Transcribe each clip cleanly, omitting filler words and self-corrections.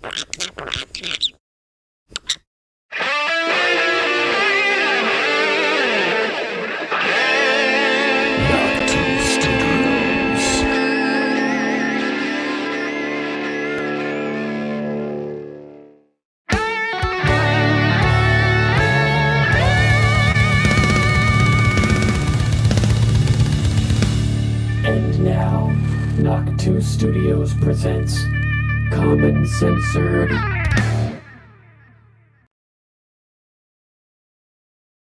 And now, Knock 2 Studios presents Common Censored.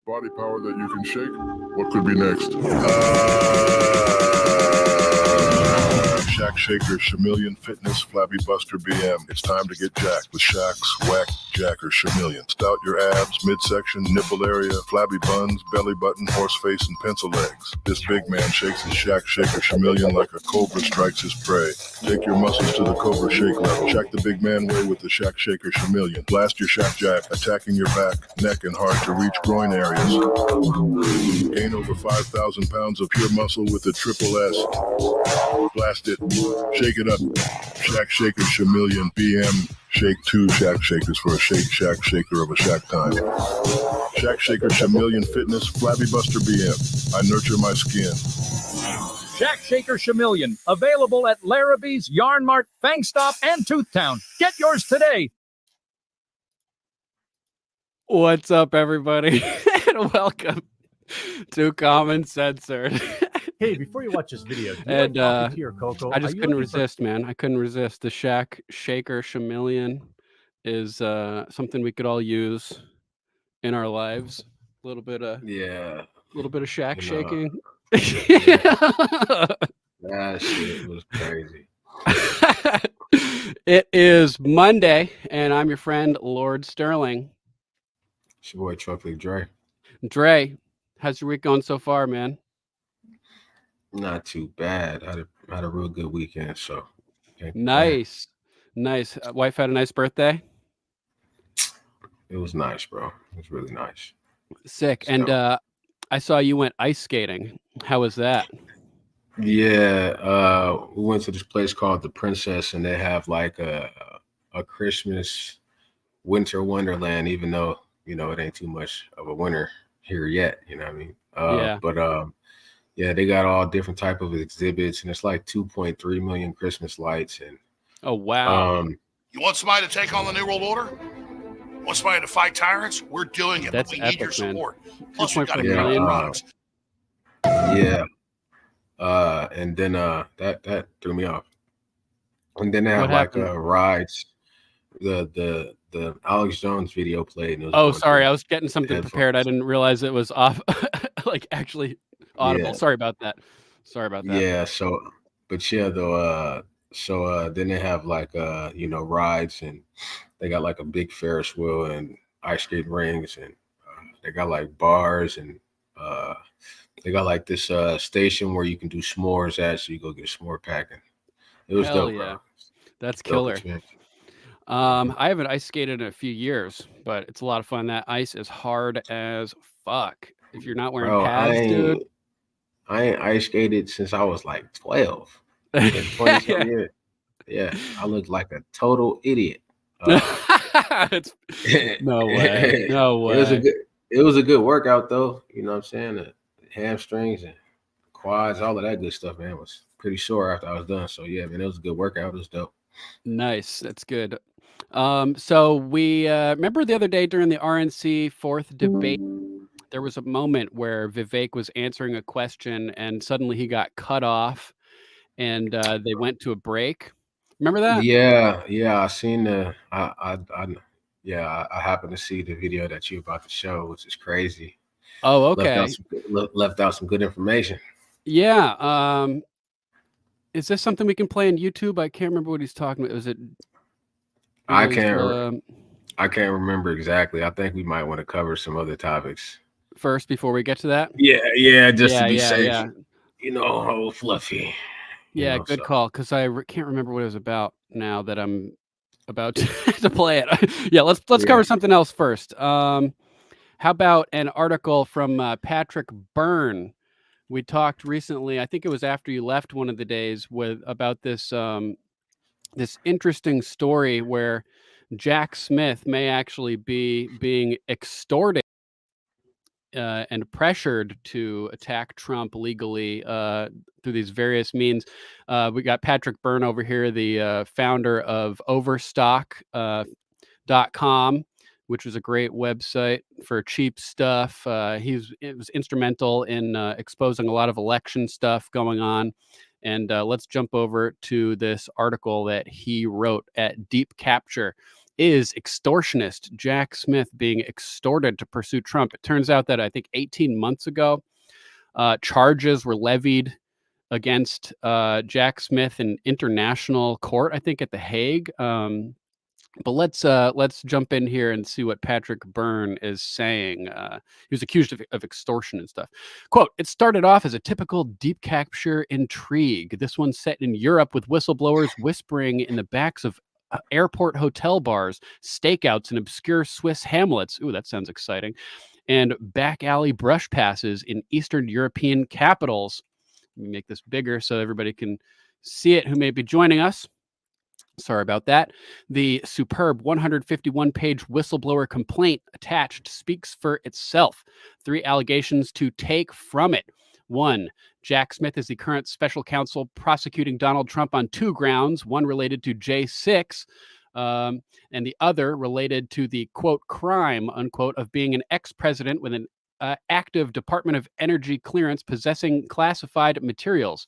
Body power that you can shake? What could be next? SHAK Shaker, SHAMILLION Fitness, Flabby Buster BM. It's time to get jacked with SHAK's Whack Jacker SHAMILLION. Stout your abs, midsection, nipple area, flabby buns, belly button, horse face, and pencil legs. This big man shakes his SHAK Shaker SHAMILLION like a cobra strikes his prey. Take your muscles to the cobra shake level. Shack the big man way with the SHAK Shaker SHAMILLION. Blast your SHAK Jack, attacking your back, neck, and hard to reach groin areas. Gain over 5,000 pounds of pure muscle with the triple S. Blast it. Shake it up. SHAK Shaker SHAMILLION BM. Shake 2 SHAK Shakers for a Shake SHAK Shaker of a SHAK time. SHAK Shaker SHAMILLION Fitness, Flabby Buster BM. I nurture my skin. SHAK Shaker SHAMILLION, available at Larrabee's, Yarn Mart, Fang Stop, and Toothtown. Get yours today. What's up, everybody? And welcome to Common Censored. Hey, before you watch this video, do you And like coffee, tea, or cocoa? I just Are you couldn't looking for- resist, man. I couldn't resist. The SHAK Shaker SHAMILLION is something we could all use in our lives. A little bit of SHAK shaking. That shit was crazy. It is Monday, and I'm your friend Lord Sterling. It's your boy Chocolate Dre. Dre, how's your week going so far, man? Not too bad. Had a real good weekend, so Nice. Wife had a nice birthday. it was nice, bro. It was really nice. Sick. And I saw you went ice skating. How was that? Yeah, we went to this place called the Princess, and they have like a Christmas winter wonderland, even though it ain't too much of a winter here yet. You know what I mean? Yeah. But yeah, they got all different type of exhibits, and it's like 2.3 million Christmas lights. And Oh, wow. You want somebody to take on the New World Order? Want somebody to fight tyrants? We're doing it. That's but we need your epic, man. support. Plus, we've got to 2.4 get our million. products. Yeah. And then that threw me off. And then they have What like happened? rides. The Alex Jones video played. And it was Oh, going sorry. through I was getting something headphones. prepared. I didn't realize it was off, like actually audible. Yeah. Sorry about that. Yeah. So, but yeah, though. So then they have like rides, and they got like a big Ferris wheel and ice skate rings, and they got like bars, and they got like this station where you can do s'mores at, so you go get a s'more pack. And it was Hell dope, yeah. bro. That's Dope killer. experience. I haven't ice skated in a few years, but it's a lot of fun. That ice is hard as fuck. If you're not wearing Bro, pads, dude. I ain't ice skated since I was like 12. 20-something years. Yeah, I looked like a total idiot. It's, no way. No way. It was a good workout though. You know what I'm saying? The hamstrings and quads, all of that good stuff, man. Was pretty sore after I was done. So yeah, man, it was a good workout. It was dope. Nice. That's good. So we remember the other day during the RNC fourth debate, there was a moment where Vivek was answering a question and suddenly he got cut off and they went to a break. Remember that? Yeah, I seen I happened to see the video that you about to show, which is crazy. Oh, okay. Left out some good information. Yeah. Is this something we can play on YouTube? I can't remember what he's talking about. I can't remember exactly. I think we might want to cover some other topics first before we get to that. Yeah, just to be safe. Yeah. Whole fluffy. Yeah, good call. Because I can't remember what it was about now that I'm about to play it. Yeah, let's cover something else first. How about an article from Patrick Byrne? We talked recently, I think it was after you left one of the days, about this this interesting story where Jack Smith may actually be being extorted and pressured to attack Trump legally through these various means. We got Patrick Byrne over here, the founder of Overstock.com, which was a great website for cheap stuff. It was instrumental in exposing a lot of election stuff going on. And let's jump over to this article that he wrote at Deep Capture. Is extortionist Jack Smith being extorted to pursue Trump? It turns out that I think 18 months ago, charges were levied against Jack Smith in international court, I think at The Hague. But let's jump in here and see what Patrick Byrne is saying. He was accused of extortion and stuff. Quote, it started off as a typical deep capture intrigue. This one set in Europe with whistleblowers whispering in the backs of airport hotel bars, stakeouts in obscure Swiss hamlets. Ooh, that sounds exciting. And back alley brush passes in Eastern European capitals. Let me make this bigger so everybody can see it who may be joining us. Sorry about that. The superb 151-page whistleblower complaint attached speaks for itself. 3 allegations to take from it. 1, Jack Smith is the current special counsel prosecuting Donald Trump on 2 grounds, one related to J6, and the other related to the, quote, crime, unquote, of being an ex-president with an active Department of Energy clearance possessing classified materials.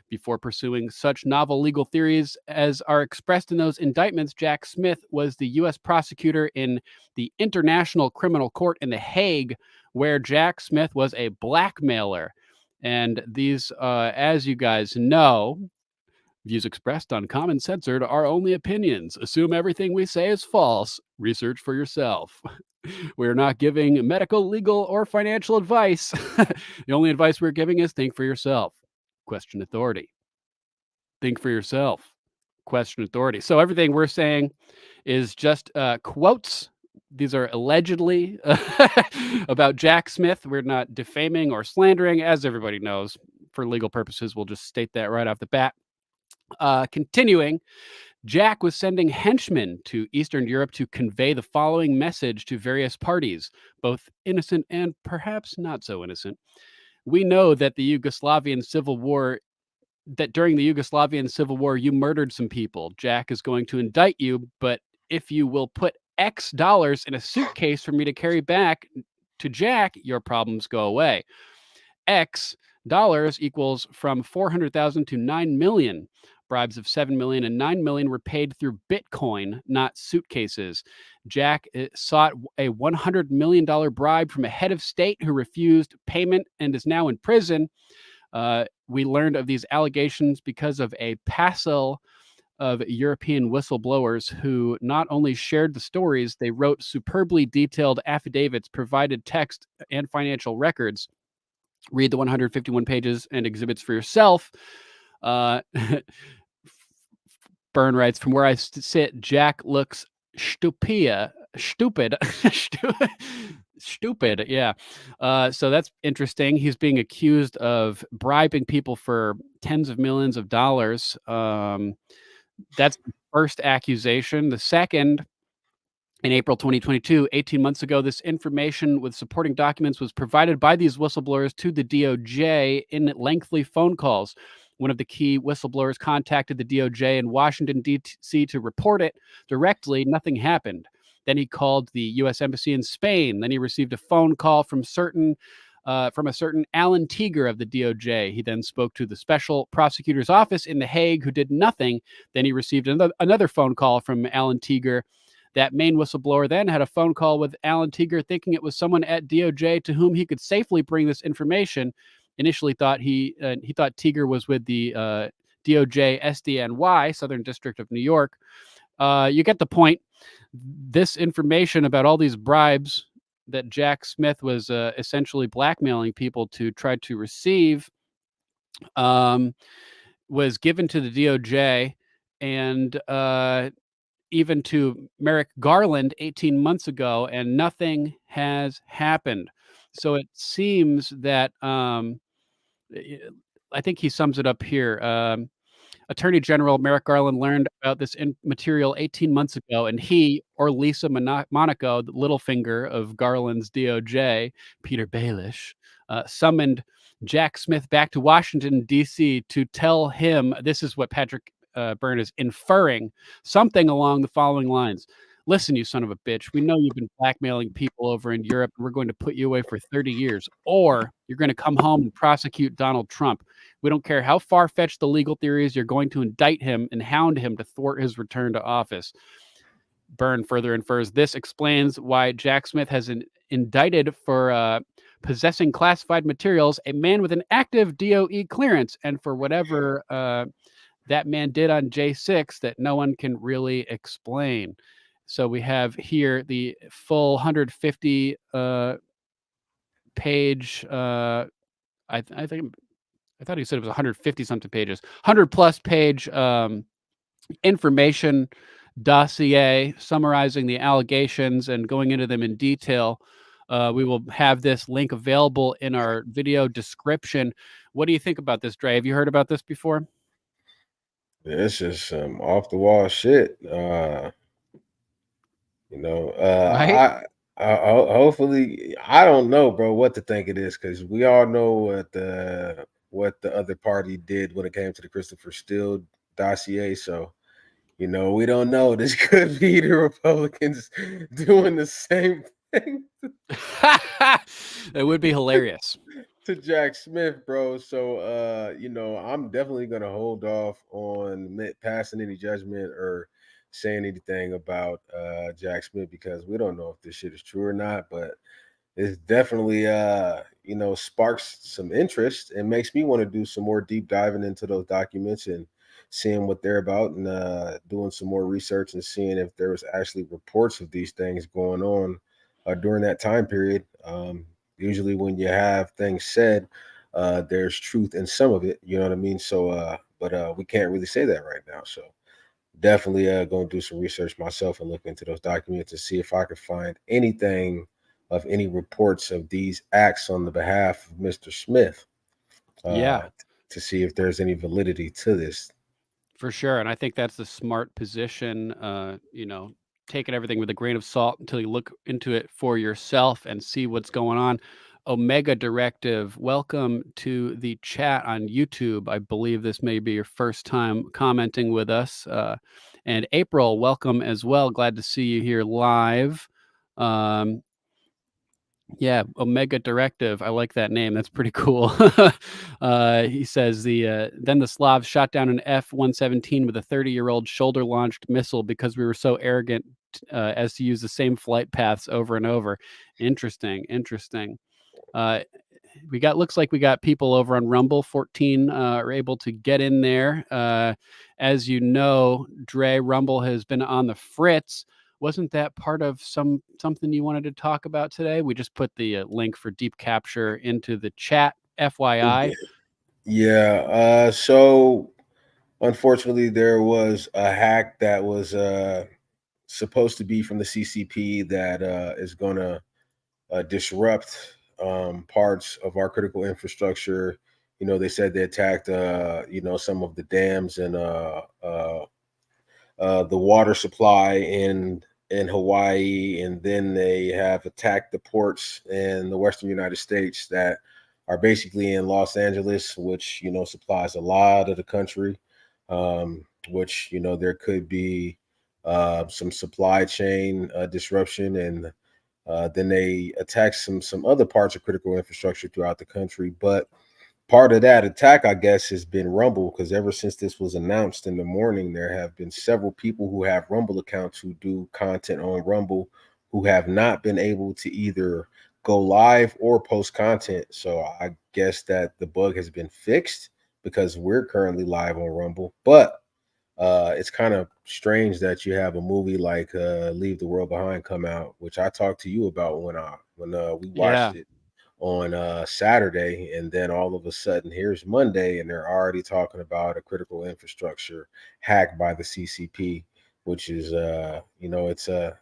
Before pursuing such novel legal theories as are expressed in those indictments, Jack Smith was the U.S. prosecutor in the International Criminal Court in The Hague, where Jack Smith was a blackmailer. And these, as you guys know, views expressed on Common Censored are only opinions. Assume everything we say is false. Research for yourself. We're not giving medical, legal, or financial advice. The only advice we're giving is think for yourself. Question authority. Think for yourself. Question authority. So everything we're saying is just quotes. These are allegedly about Jack Smith. We're not defaming or slandering, as everybody knows. For legal purposes, we'll just state that right off the bat. Continuing, Jack was sending henchmen to Eastern Europe to convey the following message to various parties, both innocent and perhaps not so innocent. We know that during the Yugoslavian Civil War, you murdered some people. Jack is going to indict you, but if you will put X dollars in a suitcase for me to carry back to Jack, your problems go away. X dollars equals from 400,000 to 9 million. Bribes of 7 million and 9 million were paid through Bitcoin, not suitcases. Jack sought a $100 million bribe from a head of state who refused payment and is now in prison. We learned of these allegations because of a passel of European whistleblowers who not only shared the stories, they wrote superbly detailed affidavits, provided text and financial records. Read the 151 pages and exhibits for yourself. Byrne writes, from where I sit, Jack looks stupid. Stupid, yeah. So that's interesting. He's being accused of bribing people for tens of millions of dollars. That's the first accusation. The second, in April 2022, 18 months ago, this information with supporting documents was provided by these whistleblowers to the DOJ in lengthy phone calls. One of the key whistleblowers contacted the DOJ in Washington, D.C. to report it directly. Nothing happened. Then he called the U.S. Embassy in Spain. Then he received a phone call from a certain Alan Teager of the DOJ. He then spoke to the special prosecutor's office in The Hague, who did nothing. Then he received another phone call from Alan Teager. That main whistleblower then had a phone call with Alan Teager, thinking it was someone at DOJ to whom he could safely bring this information. Initially, he thought Teager was with the DOJ SDNY, Southern District of New York. You get the point. This information about all these bribes that Jack Smith was essentially blackmailing people to try to receive was given to the DOJ and even to Merrick Garland 18 months ago, and nothing has happened. So it seems that I think he sums it up here. Attorney General Merrick Garland learned about this material 18 months ago, and he, or Lisa Monaco, the Littlefinger of Garland's DOJ, Peter Baelish, summoned Jack Smith back to Washington, D.C. to tell him, this is what Patrick Byrne is inferring, something along the following lines. Listen, you son of a bitch, we know you've been blackmailing people over in Europe, and we're going to put you away for 30 years, or you're going to come home and prosecute Donald Trump. We don't care how far-fetched the legal theory is, you're going to indict him and hound him to thwart his return to office. Byrne further infers this explains why Jack Smith has indicted for possessing classified materials a man with an active DOE clearance, and for whatever that man did on J6 that no one can really explain. So we have here the full 150 page, I thought he said it was 150 something pages, 100 plus page information dossier summarizing the allegations and going into them in detail. We will have this link available in our video description. What do you think about this, Dre? Have you heard about this before? It's just some off the wall shit. Right? Hopefully, I don't know, bro, what to think it is, because we all know what the other party did when it came to the Christopher Steele dossier. So, we don't know. This could be the Republicans doing the same thing It would be hilarious to Jack Smith, bro. So, I'm definitely gonna hold off on passing any judgment or saying anything about Jack Smith, because we don't know if this shit is true or not. But it's definitely sparks some interest and makes me want to do some more deep diving into those documents and seeing what they're about, and doing some more research and seeing if there was actually reports of these things going on during that time period. Usually when you have things said, there's truth in some of it, you know what I mean? So, but we can't really say that right now. So definitely going to do some research myself and look into those documents to see if I could find anything of any reports of these acts on the behalf of Mr. Smith. To see if there's any validity to this. For sure. And I think that's the smart position, taking everything with a grain of salt until you look into it for yourself and see what's going on. Omega Directive, welcome to the chat on YouTube. I believe this may be your first time commenting with us. And April, welcome as well. Glad to see you here live. Yeah, Omega Directive. I like that name. That's pretty cool. He says then the Slavs shot down an F-117 with a 30-year-old shoulder-launched missile because we were so arrogant as to use the same flight paths over and over. Interesting. Looks like we got people over on Rumble. 14 are able to get in there. As you know, Dre, Rumble has been on the fritz. Wasn't that part of something you wanted to talk about today? We just put the link for Deep Capture into the chat, FYI. Yeah. So unfortunately, there was a hack that was supposed to be from the CCP that is going to disrupt parts of our critical infrastructure. They said they attacked, some of the dams and the water supply in Hawaii, and then they have attacked the ports in the Western United States that are basically in Los Angeles, which supplies a lot of the country. Which there could be some supply chain disruption, and then they attack some other parts of critical infrastructure throughout the country. But part of that attack, I guess, has been Rumble, because ever since this was announced in the morning, there have been several people who have Rumble accounts who do content on Rumble who have not been able to either go live or post content. So I guess that the bug has been fixed because we're currently live on Rumble. But it's kind of strange that you have a movie like Leave the World Behind come out, which I talked to you about when we watched it on Saturday, and then all of a sudden here's Monday and they're already talking about a critical infrastructure hacked by the CCP, which is it's if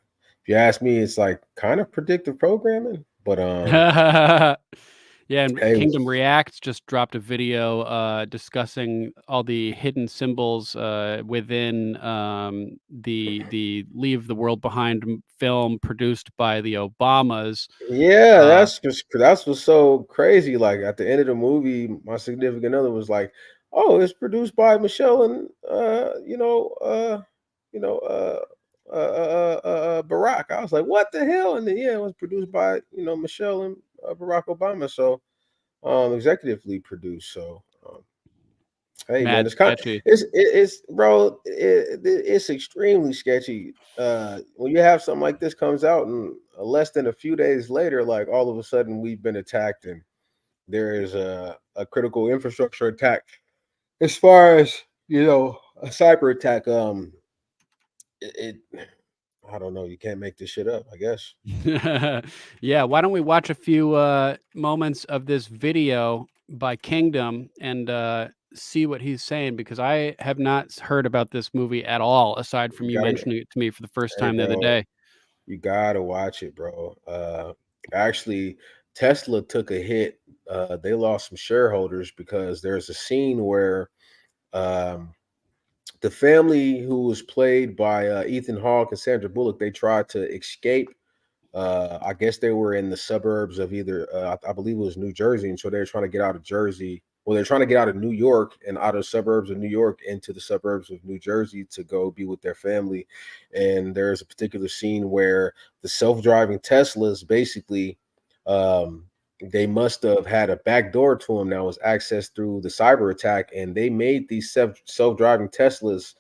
you ask me, it's like kind of predictive programming. But Yeah, and Hey, Kingdom Reacts just dropped a video discussing all the hidden symbols within the Leave the World Behind film produced by the Obamas. Yeah, Uh, that's what's so crazy. Like at the end of the movie, my significant other was like, "Oh, it's produced by Michelle and you know, Barack." I was like, "What the hell?" And then yeah, it was produced by Michelle and Barack Obama. So executively produced. So hey man, Mad sketchy. it's bro, it's extremely sketchy. When you have something like this comes out and less than a few days later, like all of a sudden we've been attacked and there is a critical infrastructure attack. As far as a cyber attack, it I don't know. You can't make this shit up, I guess. Yeah, why don't we watch a few moments of this video by Kingdom and see what he's saying, because I have not heard about this movie at all, aside from You you gotta, mentioning it to me for the first hey time the other bro, day. you gotta watch it, bro. Actually, Tesla took a hit. They lost some shareholders because there's a scene where um, the family who was played by Ethan Hawke and Sandra Bullock, they tried to escape. I guess they were in the suburbs of either, I believe it was New Jersey, and so they were trying to get out of Jersey. Well, they're trying to get out of New York and out of suburbs of New York into the suburbs of New Jersey to go be with their family. And there's a particular scene where the self-driving Teslas basically, they must have had a back door to them that was accessed through the cyber attack, and they made these self-driving Teslas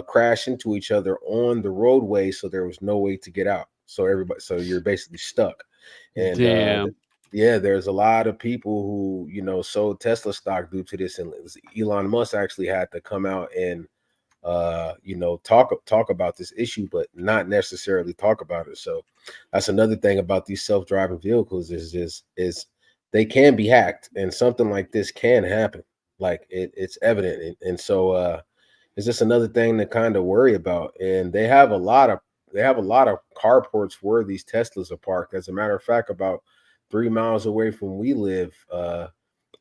crash into each other on the roadway, so there was no way to get out. So you're basically stuck. And Damn. yeah, there's a lot of people who sold Tesla stock due to this, and Elon Musk actually had to come out and talk about this issue, but not necessarily talk about it. So that's another thing about these self-driving vehicles is they can be hacked, and something like this can happen. Like it's evident, and so it's just another thing to kind of worry about. And they have a lot of carports where these Teslas are parked. As a matter of fact, about 3 miles away from we live,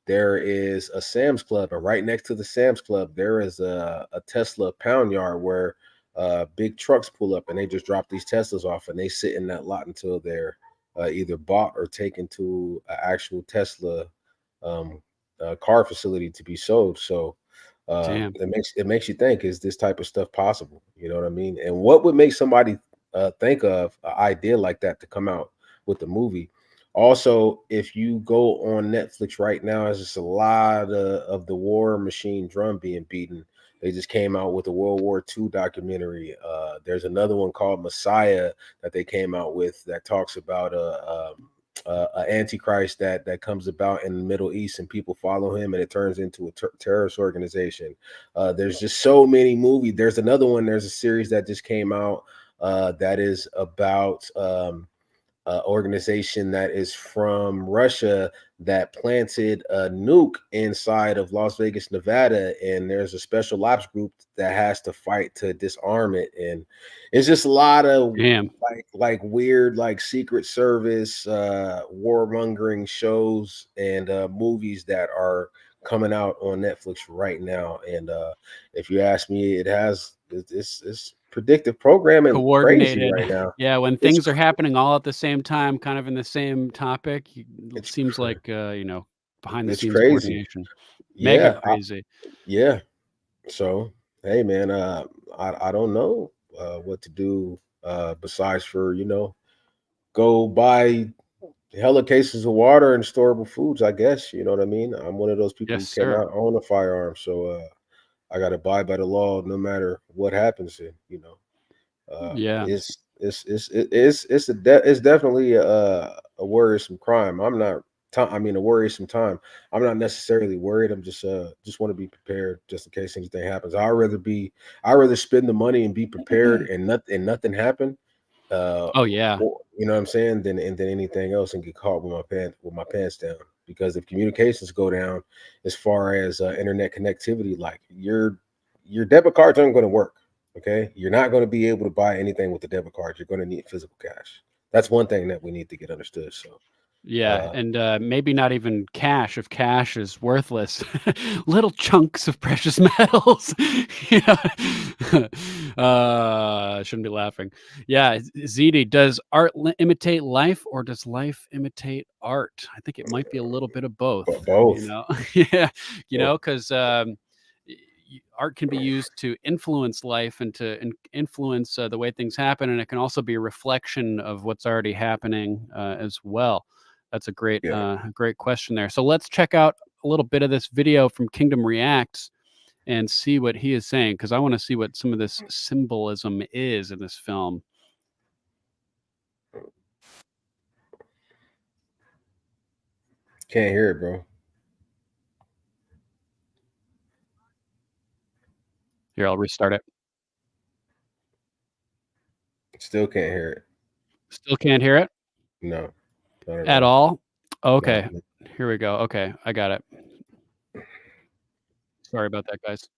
there is a Sam's Club, and right next to the Sam's Club, there is a Tesla pound yard where big trucks pull up and they just drop these Teslas off, and they sit in that lot until they're either bought or taken to an actual Tesla um, car facility to be sold. So Damn. it makes you think: is this type of stuff possible? You know what I mean? And what would make somebody think of an idea like that to come out with the movie? Also, if you go on Netflix right now, there's just a lot of the war machine drum being beaten. They just came out with a World War II documentary. There's another one called Messiah that they came out with that talks about a antichrist that comes about in the Middle East, and people follow him, and it turns into a terrorist organization. There's just so many movies. There's another one. There's a series that just came out that is about organization that is from Russia that planted a nuke inside of Las Vegas, Nevada, and there's a special ops group that has to fight to disarm it. And it's just a lot of Damn. like weird like Secret Service warmongering shows and movies that are coming out on Netflix right now. And if you ask me, it's predictive programming crazy Coordinated. right now. Yeah, when It's things are happening all at the same time, kind of in the same topic, it It's seems cr like behind the it's scenes crazy. coordination. Mega Yeah, crazy. yeah. So, hey, man, I don't know what to do besides for go buy hella cases of water and storable foods. I guess you know what I mean. I'm one of those people Yes, who sir. cannot own a firearm, so I got to abide by the law no matter what happens. And Yeah. it's definitely a worrisome crime. I'm not. I mean, a worrisome time. I'm not necessarily worried. I'm just want to be prepared just in case anything happens. I'd rather spend the money and be prepared and nothing happen. Oh yeah. You know what I'm saying? Than anything else and get caught with my pants down. Because if communications go down, as far as internet connectivity, like your debit cards aren't going to work. Okay, you're not going to be able to buy anything with the debit card. You're going to need physical cash. That's one thing that we need to get understood. So, Yeah, and maybe not even cash if cash is worthless. Little chunks of precious metals. Yeah. I shouldn't be laughing. Yeah, ZD, does art imitate life or does life imitate art? I think it might be a little bit of both. Both. You know, yeah, you Both. know, because art can be used to influence life and to influence the way things happen, and it can also be a reflection of what's already happening as well. That's a great, great question there. So let's check out a little bit of this video from Kingdom Reacts and see what he is saying, because I want to see what some of this symbolism is in this film. Can't hear it, bro. Here, I'll restart it. Still can't hear it. Still can't hear it? No. At all? Okay. No. Here we go. Okay, I got it. Sorry about that, guys.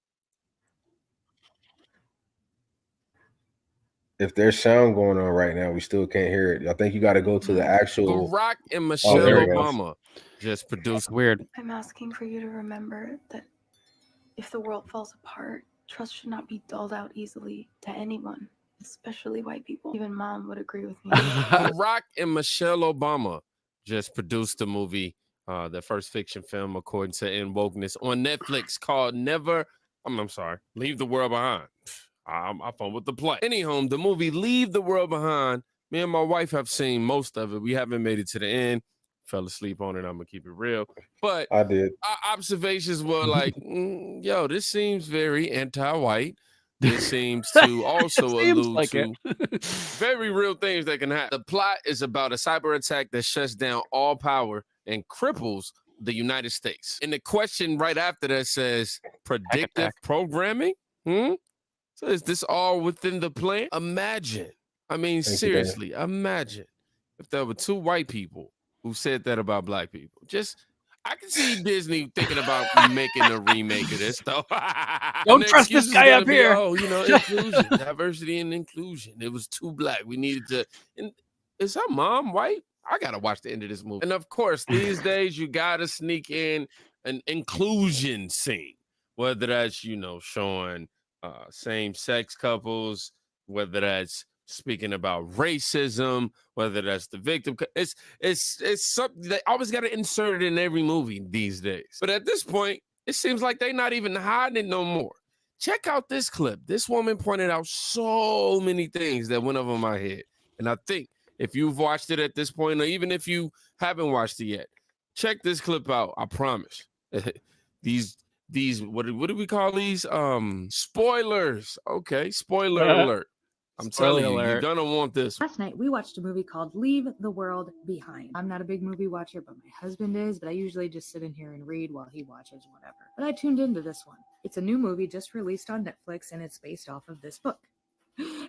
If there's sound going on right now, we still can't hear it. I think you got to go to the actual. Barack and Michelle Obama just produced. Weird. I'm asking for you to remember that if the world falls apart, trust should not be doled out easily to anyone, especially white people. Even Mom would agree with me. Barack and Michelle Obama just produced a movie, the first fiction film according to In Wokeness on Netflix called Leave the World Behind. I'm fun with the play. Anyhow, the movie Leave the World Behind, me and my wife have seen most of it. We haven't made it to the end. Fell asleep on it. I'm gonna keep it real. But I did. Our observations were like, yo, this seems very anti-white. This seems to also allude to very real things that can happen. The plot is about a cyber attack that shuts down all power and cripples the United States. And the question right after that says, predictive programming? So is this all within the plan? Imagine. I mean, seriously, imagine if there were two white people who said that about black people. I can see Disney thinking about making a remake of this, though. Don't trust this guy up here. Inclusion, diversity and inclusion. It was too black. We needed to. And is her mom white? I gotta watch the end of this movie. And of course, these days you gotta sneak in an inclusion scene, whether that's showing same-sex couples, whether that's speaking about racism, whether that's the victim. It's something they always got to insert it in every movie these days. But at this point, it seems like they're not even hiding it no more. Check out this clip. This woman pointed out so many things that went over my head. And I think if you've watched it at this point, or even if you haven't watched it yet, check this clip out. I promise. These what do we call these? Spoilers. Okay, spoiler alert. I'm telling you, you're gonna want this. Last night we watched a movie called Leave the World Behind. I'm not a big movie watcher, but my husband is, but I usually just sit in here and read while he watches whatever. But I tuned into this one. It's a new movie just released on Netflix, and it's based off of this book.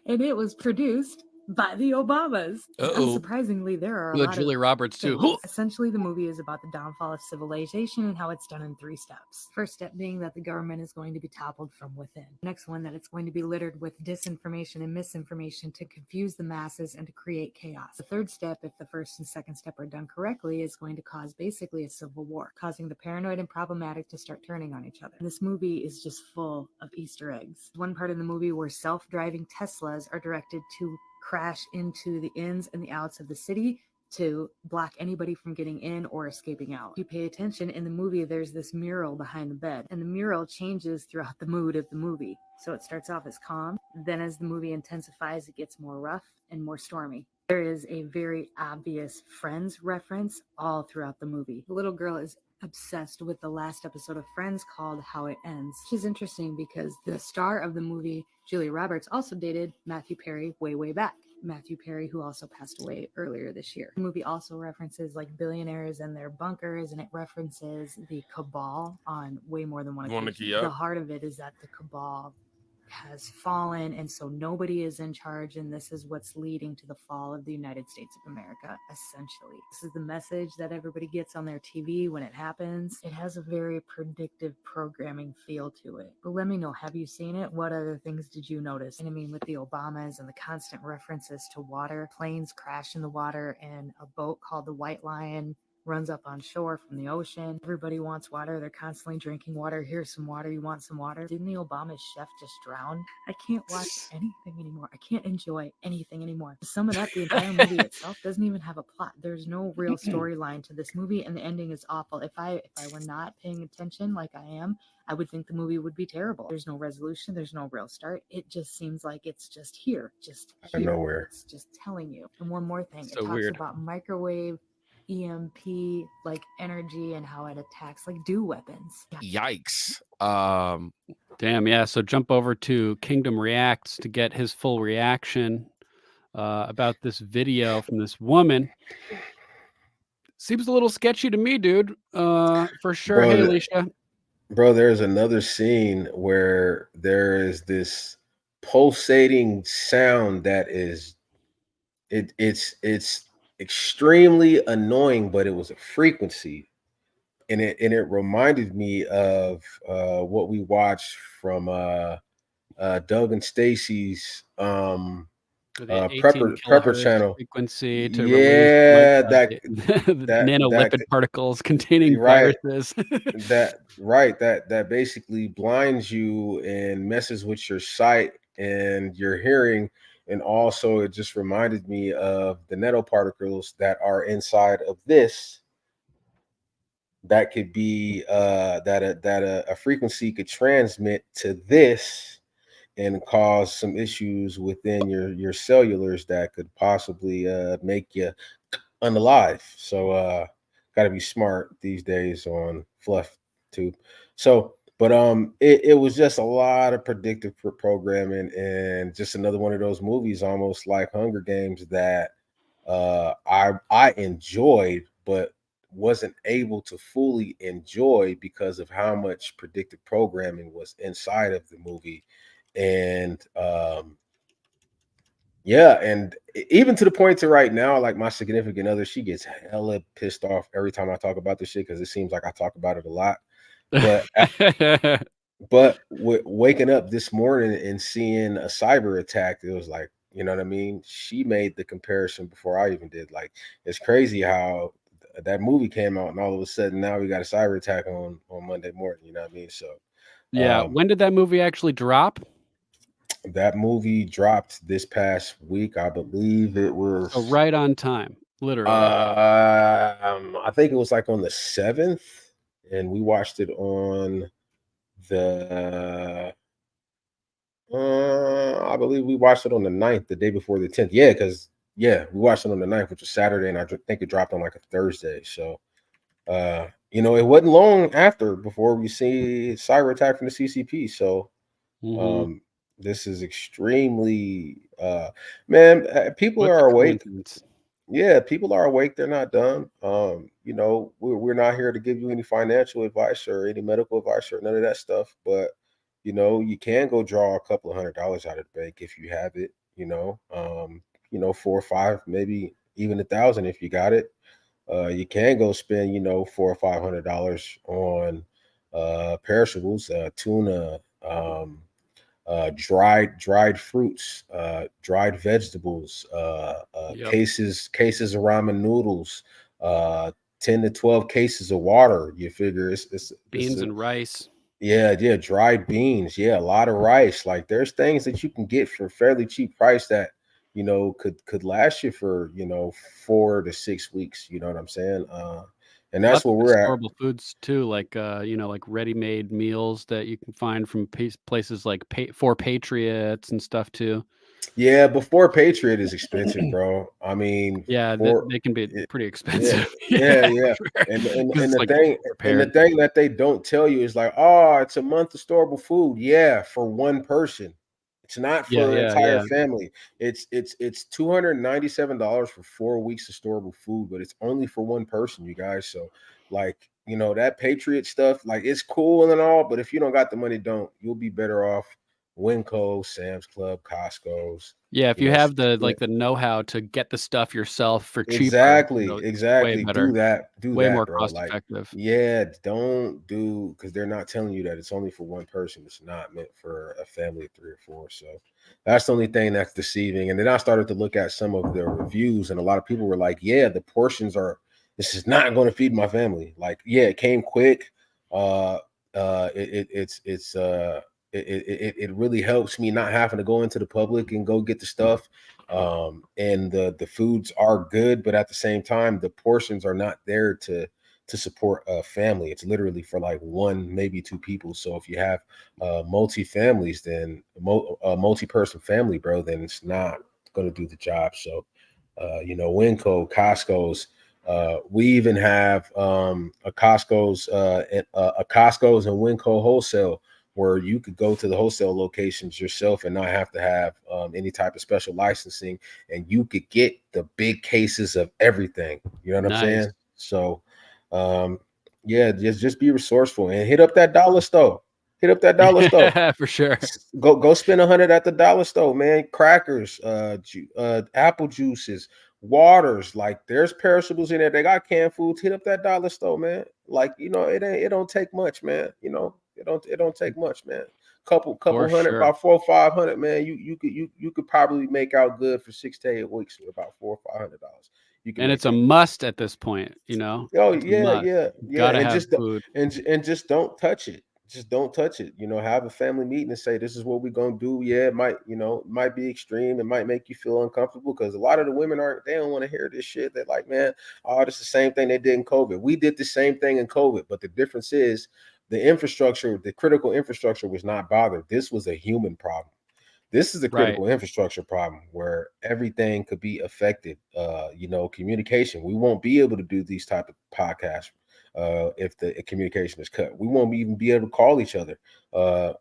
And it was produced by the Obamas. Unsurprisingly, there are a lot Julia of Roberts too. Essentially, the movie is about the downfall of civilization and how it's done in 3 steps. First step being that the government is going to be toppled from within. Next one, that it's going to be littered with disinformation and misinformation to confuse the masses and to create chaos. The third step, if the first and second step are done correctly, is going to cause basically a civil war, causing the paranoid and problematic to start turning on each other. And this movie is just full of Easter eggs. One part of the movie where self-driving Teslas are directed to crash into the ins and the outs of the city to block anybody from getting in or escaping out. If you pay attention in the movie, there's this mural behind the bed, and the mural changes throughout the mood of the movie. So it starts off as calm, then as the movie intensifies, it gets more rough and more stormy. There is a very obvious Friends reference all throughout the movie. The little girl is obsessed with the last episode of Friends called How It Ends, which is interesting because the star of the movie, Julia Roberts, also dated Matthew Perry way back. Matthew Perry, who also passed away earlier this year. The movie also references like billionaires and their bunkers, and it references the cabal on way more than one occasion. The heart of it is that the cabal has fallen, and so nobody is in charge, and this is what's leading to the fall of the United States of America, essentially. This is the message that everybody gets on their TV when it happens. It has a very predictive programming feel to it. But let me know, have you seen it? What other things did you notice? And I mean, with the Obamas and the constant references to water, planes crash in the water, and a boat called the White Lion runs up on shore from the ocean. Everybody wants water. They're constantly drinking water. Here's some water. You want some water? Didn't the Obama chef just drown? I can't watch anything anymore. I can't enjoy anything anymore. To sum it up, the entire movie itself doesn't even have a plot. There's no real storyline to this movie, and the ending is awful. If I were not paying attention like I am, I would think the movie would be terrible. There's no resolution. There's no real start. It just seems like it's just here. Out of nowhere. It's just telling you. And one more thing. So it talks weird. about microwave EMP like energy and how it attacks like dew weapons. Yikes. Damn, yeah. So jump over to Kingdom Reacts to get his full reaction about this video from this woman. Seems a little sketchy to me, dude. For sure. Bro, Hey, Alicia. Bro, there's another scene where there is this pulsating sound that is it's extremely annoying, but it was a frequency. And it reminded me of what we watched from Doug and Stacy's prepper channel Frequency to yeah, release nanolipid particles containing viruses. that basically blinds you and messes with your sight and your hearing. And also it just reminded me of the nanoparticles that are inside of this that could be that a frequency could transmit to this and cause some issues within your cellulars that could possibly make you unalive. So got to be smart these days on fluff tube. So but it was just a lot of predictive programming and just another one of those movies almost like Hunger Games that I enjoyed but wasn't able to fully enjoy because of how much predictive programming was inside of the movie. And yeah, and even to the point to right now, like my significant other, she gets hella pissed off every time I talk about this shit because it seems like I talk about it a lot. But waking up this morning and seeing a cyber attack, it was like, you know what I mean? She made the comparison before I even did. Like, it's crazy how that movie came out and all of a sudden now we got a cyber attack on Monday morning, you know what I mean? So yeah, when did that movie actually drop? That movie dropped this past week. I believe it was right on time, literally. I think it was like on the 7th, and we watched it on the I believe we watched it on the 9th, the day before the 10th. Yeah, because we watched it on the 9th, which was Saturday, and I think it dropped on like a Thursday. So you know, it wasn't long after before we see cyber attack from the CCP. So this is extremely man, people are awake. Yeah, people are awake. They're not dumb. You know, we're not here to give you any financial advice or any medical advice or none of that stuff. But you know, you can go draw a couple of $100 out of the bank if you have it. You know, 4 or 5, maybe even 1,000 if you got it. You can go spend, you know, $400 or $500 on perishables, tuna, dried fruits, dried vegetables, cases of ramen noodles, 10 to 12 cases of water. You figure it's beans and rice. Yeah, dried beans. Yeah, a lot of rice. Like there's things that you can get for fairly cheap price that, you know, could last you for, you know, 4 to 6 weeks. You know what I'm saying? And that's where we're at. Storable foods too, like you know, like ready-made meals that you can find from places like For Patriots and stuff too. Yeah, before Patriot is expensive, bro. I mean, yeah, they can be pretty expensive. Yeah. And the thing that they don't tell you is like, oh, it's a month of storable food. Yeah, for one person. It's not for an entire family. It's $297 for 4 weeks of storable food, but it's only for one person, you guys. So, like, you know, that Patriot stuff, like, it's cool and all, but if you don't got the money, you'll be better off Winco, Sam's Club, Costco's. Yeah, if You you know, have the yeah, the know-how to get the stuff yourself for cheaper, exactly, it's way exactly. better, Do way that, more bro. cost Like, effective. yeah, don't do because they're not telling you that it's only for one person. It's not meant for a family of 3 or 4. So that's the only thing that's deceiving. And then I started to look at some of their reviews, and a lot of people were like, "Yeah, the portions are. This is not going to feed my family. Like, yeah, it came quick. It really helps me not having to go into the public and go get the stuff. And the foods are good, but at the same time, the portions are not there to support a family. It's literally for like 1, maybe 2 people. So if you have multi families, then multi-person family, bro, then it's not going to do the job. So Winco, Costco's. We even have a Costco's and Winco wholesale, where you could go to the wholesale locations yourself and not have to have any type of special licensing, and you could get the big cases of everything. You know what I'm Nice. saying? So, yeah, just be resourceful and hit up that dollar store. Hit up that dollar store. Yeah, for sure. Go spend $100 at the dollar store, man. Crackers, apple juices, waters. Like, there's perishables in there. They got canned foods. Hit up that dollar store, man. Like, it don't take much, man. It don't take much, man. Couple For hundred, sure. about 400 or 500, man. You could probably make out good for 6 to 8 weeks with about $400 or $500. You can And make it's a out good. must at this point, you know? Oh It's a yeah, must. yeah, You yeah. gotta And have just don't- food. and just don't touch it. Just don't touch it. Have a family meeting and say, this is what we're gonna do. Yeah, it might be extreme. It might make you feel uncomfortable because a lot of the women they don't want to hear this shit. They're like, man, oh, this is the same thing they did in COVID. We did the same thing in COVID, but the difference is the infrastructure, the critical infrastructure was not bothered. This was a human problem. This is a critical infrastructure problem where everything could be affected. Communication. We won't be able to do these type of podcasts if the communication is cut. We won't even be able to call each other.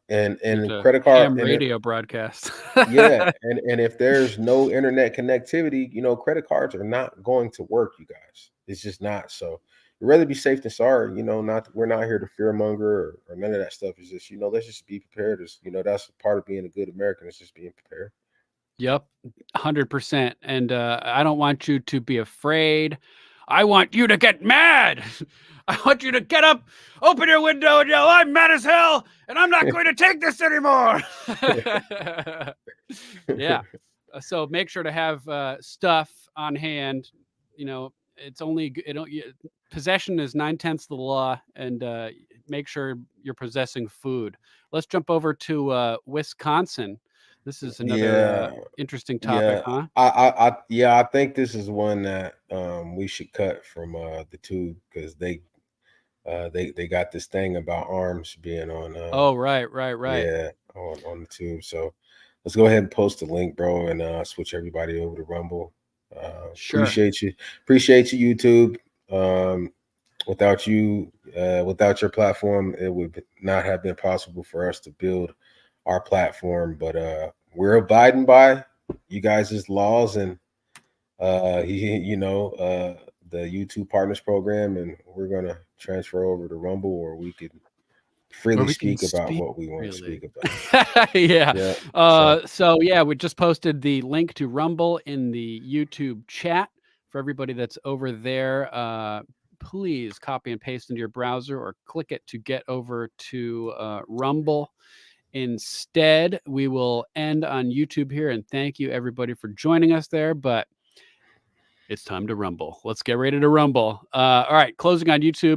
And credit card ham radio broadcast. yeah, and if there's no internet connectivity, credit cards are not going to work, you guys. It's just not. So you'd rather be safe than sorry. We're not here to fearmonger or none of that stuff. It's just, let's just be prepared. That's part of being a good American, is just being prepared. Yep, 100%. And I don't want you to be afraid. I want you to get mad. I want you to get up, open your window, and yell, "I'm mad as hell, and I'm not going to take this anymore." Yeah. So make sure to have stuff on hand. It's only possession is 9/10 the law, and make sure you're possessing food. Let's jump over to Wisconsin. This is another interesting topic, huh? I think this is one that we should cut from the tube, because they got this thing about arms being on. Oh, right. Yeah, on the tube. So let's go ahead and post the link, bro, and switch everybody over to Rumble. Sure. Appreciate you, YouTube. Without your platform, it would not have been possible for us to build our platform. But we're abiding by you guys' laws and the YouTube Partners Program, and we're gonna transfer over to Rumble, or we could freely speak about what we want to speak about. Yeah. So we just posted the link to Rumble in the YouTube chat for everybody that's over there. Please copy and paste into your browser or click it to get over to Rumble. Instead, we will end on YouTube here, and thank you everybody for joining us there. But it's time to rumble. Let's get ready to rumble. All right, closing on YouTube.